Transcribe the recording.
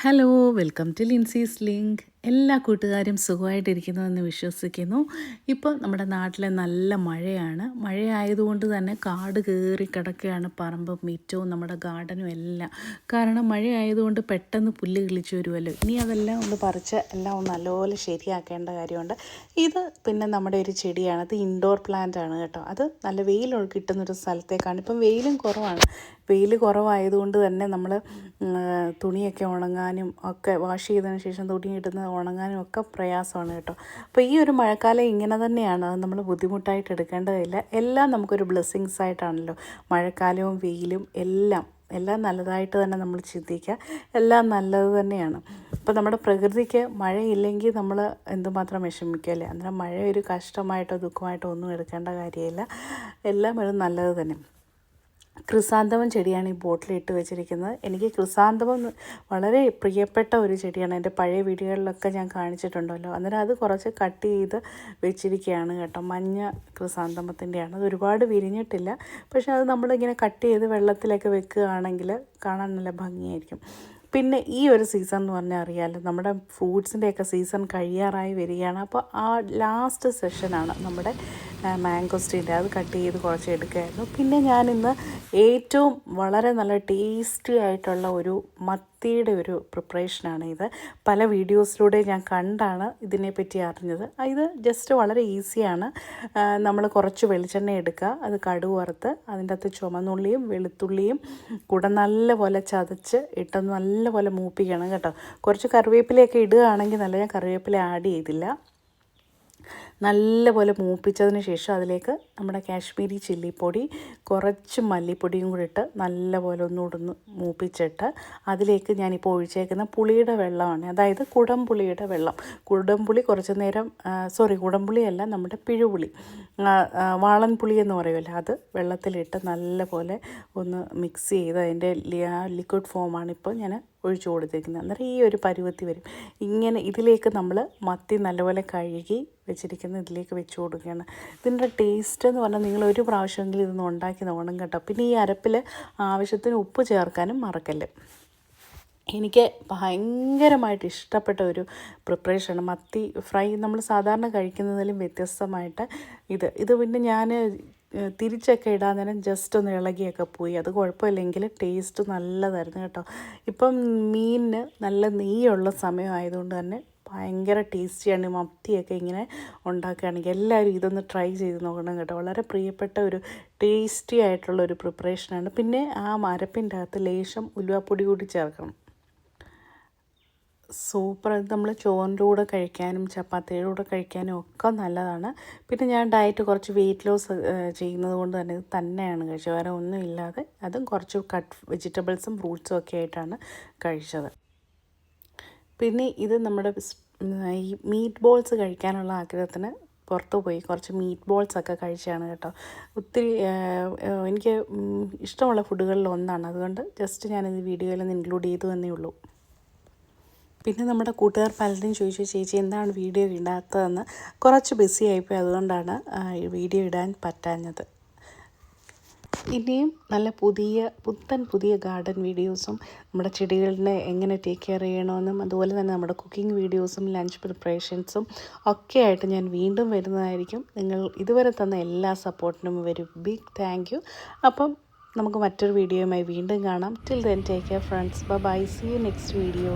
Hello, welcome to Lincy's link. എല്ലാ കൂട്ടുകാരും സുഖമായിട്ടിരിക്കുന്നുവെന്ന് വിശ്വസിക്കുന്നു. ഇപ്പോൾ നമ്മുടെ നാട്ടിലെ നല്ല മഴയാണ്. മഴയായതുകൊണ്ട് തന്നെ കാട് കയറി കിടക്കുകയാണ് പറമ്പും മിറ്റവും നമ്മുടെ ഗാർഡനും എല്ലാം. കാരണം മഴയായതുകൊണ്ട് പെട്ടെന്ന് പുല്ല് കിളിച്ച് വരുമല്ലോ. ഇനി അതെല്ലാം ഒന്ന് പറിച്ച് എല്ലാം ഒന്ന് നല്ലപോലെ ശരിയാക്കേണ്ട കാര്യമുണ്ട്. ഇത് പിന്നെ നമ്മുടെ ഒരു ചെടിയാണ്. ഇത് ഇൻഡോർ പ്ലാന്റ് ആണ് കേട്ടോ. അത് നല്ല വെയിൽ കിട്ടുന്നൊരു സ്ഥലത്തേക്കാണ്. ഇപ്പം വെയിലും കുറവാണ്. വെയിൽ കുറവായതുകൊണ്ട് തന്നെ നമ്മൾ തുണിയൊക്കെ ഉണങ്ങാനും ഒക്കെ വാഷ് ചെയ്തതിന് ശേഷം തുണി ഇടുന്നത് ഉണങ്ങാനും ഒക്കെ പ്രയാസമാണ് കേട്ടോ. അപ്പോൾ ഈ ഒരു മഴക്കാലം ഇങ്ങനെ തന്നെയാണ്. അത് നമ്മൾ ബുദ്ധിമുട്ടായിട്ട് എടുക്കേണ്ടതില്ല. എല്ലാം നമുക്കൊരു ബ്ലെസ്സിങ്സ് ആയിട്ടാണല്ലോ. മഴക്കാലവും വെയിലും എല്ലാം നല്ലതായിട്ട് തന്നെ നമ്മൾ ചിന്തിക്കുക. എല്ലാം നല്ലത് തന്നെയാണ്. ഇപ്പോൾ നമ്മുടെ പ്രകൃതിക്ക് മഴയില്ലെങ്കിൽ നമ്മൾ എന്തുമാത്രം വിഷമിക്കുകയല്ലേ. അന്നേരം മഴ ഒരു കഷ്ടമായിട്ടോ ദുഃഖമായിട്ടോ ഒന്നും എടുക്കേണ്ട കാര്യമില്ല. എല്ലാം ഒരു നല്ലത് തന്നെ. ക്രിസാന്തമം ചെടിയാണ് ഈ ബോട്ടിലിട്ട് വെച്ചിരിക്കുന്നത്. എനിക്ക് ക്രിസാന്തമം വളരെ പ്രിയപ്പെട്ട ഒരു ചെടിയാണ്. എൻ്റെ പഴയ വീഡിയോകളിലൊക്കെ ഞാൻ കാണിച്ചിട്ടുണ്ടല്ലോ. അന്നേരം അത് കുറച്ച് കട്ട് ചെയ്ത് വെച്ചിരിക്കുകയാണ് കേട്ടോ. മഞ്ഞ ക്രിസാന്തമത്തിൻ്റെയാണ്. അത് ഒരുപാട് വിരിഞ്ഞിട്ടില്ല. പക്ഷേ അത് നമ്മളിങ്ങനെ കട്ട് ചെയ്ത് വെള്ളത്തിലൊക്കെ വെക്കുകയാണെങ്കിൽ കാണാൻ നല്ല ഭംഗിയായിരിക്കും. പിന്നെ ഈ ഒരു സീസൺ എന്ന് പറഞ്ഞാൽ അറിയാമല്ലോ, നമ്മുടെ ഫ്രൂട്ട്സിൻ്റെയൊക്കെ സീസൺ കഴിയാറായി വരികയാണ്. അപ്പോൾ ആ ലാസ്റ്റ് സെഷനാണ് നമ്മുടെ മാംഗോസ്റ്റീൻ്റെ. അത് കട്ട് ചെയ്ത് കുറച്ച് എടുക്കുകയായിരുന്നു. പിന്നെ ഞാനിന്ന് ഏറ്റവും വളരെ നല്ല ടേസ്റ്റി ആയിട്ടുള്ള ഒരു മത്തിയുടെ ഒരു പ്രിപ്പറേഷനാണ് ഇത്. പല വീഡിയോസിലൂടെ ഞാൻ കണ്ടാണ് ഇതിനെപ്പറ്റി അറിഞ്ഞത്. ഇത് ജസ്റ്റ് വളരെ ഈസിയാണ്. നമ്മൾ കുറച്ച് വെളിച്ചെണ്ണ എടുക്കുക, അത് കടുക് വറുത്ത് അതിൻ്റെ അകത്ത് ചുമന്നുള്ളിയും വെളുത്തുള്ളിയും കൂടെ നല്ലപോലെ ചതച്ച് ഇട്ട് നല്ലപോലെ മൂപ്പിക്കണം കേട്ടോ. കുറച്ച് കറിവേപ്പിലയൊക്കെ ഇടുകയാണെങ്കിൽ നല്ല, ഞാൻ കറിവേപ്പില ആഡ് ചെയ്തില്ല. നല്ലപോലെ മൂപ്പിച്ചതിന് ശേഷം അതിലേക്ക് നമ്മുടെ കാശ്മീരി ചില്ലിപ്പൊടി കുറച്ച് മല്ലിപ്പൊടിയും കൂടി ഇട്ട് നല്ലപോലെ ഒന്നുകൂടെ മൂപ്പിച്ചിട്ട് അതിലേക്ക് ഞാനിപ്പോൾ ഒഴിച്ചേക്കുന്ന പുളിയുടെ വെള്ളമാണ്. അതായത് കുടംപുളിയുടെ വെള്ളം. കുടംപുളി കുറച്ച് നേരം കുടംപുളിയല്ല, നമ്മുടെ പിഴുപുളി, വാളൻപുളി എന്ന് പറയുമല്ലോ, അത് വെള്ളത്തിലിട്ട് നല്ലപോലെ ഒന്ന് മിക്സ് ചെയ്ത് അതിൻ്റെ ലിക്വിഡ് ഫോമാണിപ്പോൾ ഞാൻ ഒഴിച്ചു കൊടുത്തിരിക്കുന്നത്. അന്നേരം ഈ ഒരു പരുവത്തി വരും. ഇങ്ങനെ ഇതിലേക്ക് നമ്മൾ മത്തി നല്ലപോലെ കഴുകി വെച്ചിരിക്കുന്ന ഇതിലേക്ക് വെച്ച് കൊടുക്കുകയാണ്. ഇതിൻ്റെ ടേസ്റ്റ് എന്ന് പറഞ്ഞാൽ നിങ്ങൾ ഒരു പ്രാവശ്യമെങ്കിലും ഇതൊന്ന് ഉണ്ടാക്കി നോക്കണം കേട്ടോ. പിന്നെ ഈ അരപ്പിൽ ആവശ്യത്തിന് ഉപ്പ് ചേർക്കാനും മറക്കല്ല്. എനിക്ക് ഭയങ്കരമായിട്ട് ഇഷ്ടപ്പെട്ട ഒരു പ്രിപ്പറേഷനാണ് മത്തി ഫ്രൈ. നമ്മൾ സാധാരണ കഴിക്കുന്നതിലും വ്യത്യസ്തമായിട്ട് ഇത് പിന്നെ ഞാൻ തിരിച്ചൊക്കെ ഇടാൻ നേരം ജസ്റ്റ് ഒന്ന് ഇളകിയൊക്കെ പോയി. അത് കുഴപ്പമില്ലെങ്കിൽ ടേസ്റ്റ് നല്ലതായിരുന്നു കേട്ടോ. ഇപ്പം മീനിന് നല്ല നെയ്യുള്ള സമയമായതുകൊണ്ട് തന്നെ ഭയങ്കര ടേസ്റ്റിയാണ്. മത്തിയൊക്കെ ഇങ്ങനെ ഉണ്ടാക്കുകയാണെങ്കിൽ എല്ലാവരും ഇതൊന്ന് ട്രൈ ചെയ്ത് നോക്കണം കേട്ടോ. വളരെ പ്രിയപ്പെട്ട ഒരു ടേസ്റ്റി ആയിട്ടുള്ളൊരു പ്രിപ്പറേഷനാണ്. പിന്നെ ആ അരപ്പിൻ്റെ അകത്ത് ലേശം ഉലുവാപ്പൊടി കൂടി ചേർക്കണം. സൂപ്പർ. അത് നമ്മൾ ചോറിൻ്റെ കൂടെ കഴിക്കാനും ചപ്പാത്തിയുടെ കൂടെ കഴിക്കാനും ഒക്കെ നല്ലതാണ്. പിന്നെ ഞാൻ ഡയറ്റ് കുറച്ച് വെയിറ്റ് ലോസ് ചെയ്യുന്നത് കൊണ്ട് തന്നെ ഇത് തന്നെയാണ് കഴിച്ചത്. വേറെ ഒന്നും ഇല്ലാതെ അതും കുറച്ച് കട്ട് വെജിറ്റബിൾസും ഫ്രൂട്ട്സും ഒക്കെ ആയിട്ടാണ് കഴിച്ചത്. പിന്നെ ഇത് നമ്മുടെ ഈ മീറ്റ് ബോൾസ് കഴിക്കാനുള്ള ആഗ്രഹത്തിന് പുറത്തു പോയി കുറച്ച് മീറ്റ് ബോൾസൊക്കെ കഴിച്ചാണ് കേട്ടോ. ഒത്തിരി എനിക്ക് ഇഷ്ടമുള്ള ഫുഡുകളിൽ ഒന്നാണ്. അതുകൊണ്ട് ജസ്റ്റ് ഞാനിത് വീഡിയോയിലൊന്ന് ഇൻക്ലൂഡ് ചെയ്തു എന്നേ ഉള്ളൂ. പിന്നെ നമ്മുടെ കൂട്ടുകാർ പലരും ചോദിച്ചു, ചേച്ചി എന്താണ് വീഡിയോ ഇടാത്തതെന്ന്. കുറച്ച് ബിസി ആയിപ്പോയി, അതുകൊണ്ടാണ് വീഡിയോ ഇടാൻ പറ്റാഞ്ഞത്. ഇനിയും നല്ല പുതിയ ഗാർഡൻ വീഡിയോസും നമ്മുടെ ചെടികളിനെ എങ്ങനെ ടേക്ക് കെയർ ചെയ്യണമെന്നും അതുപോലെ തന്നെ നമ്മുടെ കുക്കിംഗ് വീഡിയോസും ലഞ്ച് പ്രിപ്പറേഷൻസും ഒക്കെ ആയിട്ട് ഞാൻ വീണ്ടും വരുന്നതായിരിക്കും. നിങ്ങൾ ഇതുവരെ തന്ന എല്ലാ സപ്പോർട്ടിനും ഒരു ബിഗ് താങ്ക് യു. അപ്പം നമുക്ക് മറ്റൊരു വീഡിയോയുമായി വീണ്ടും കാണാം. Till then take care friends. Bye. See you next video.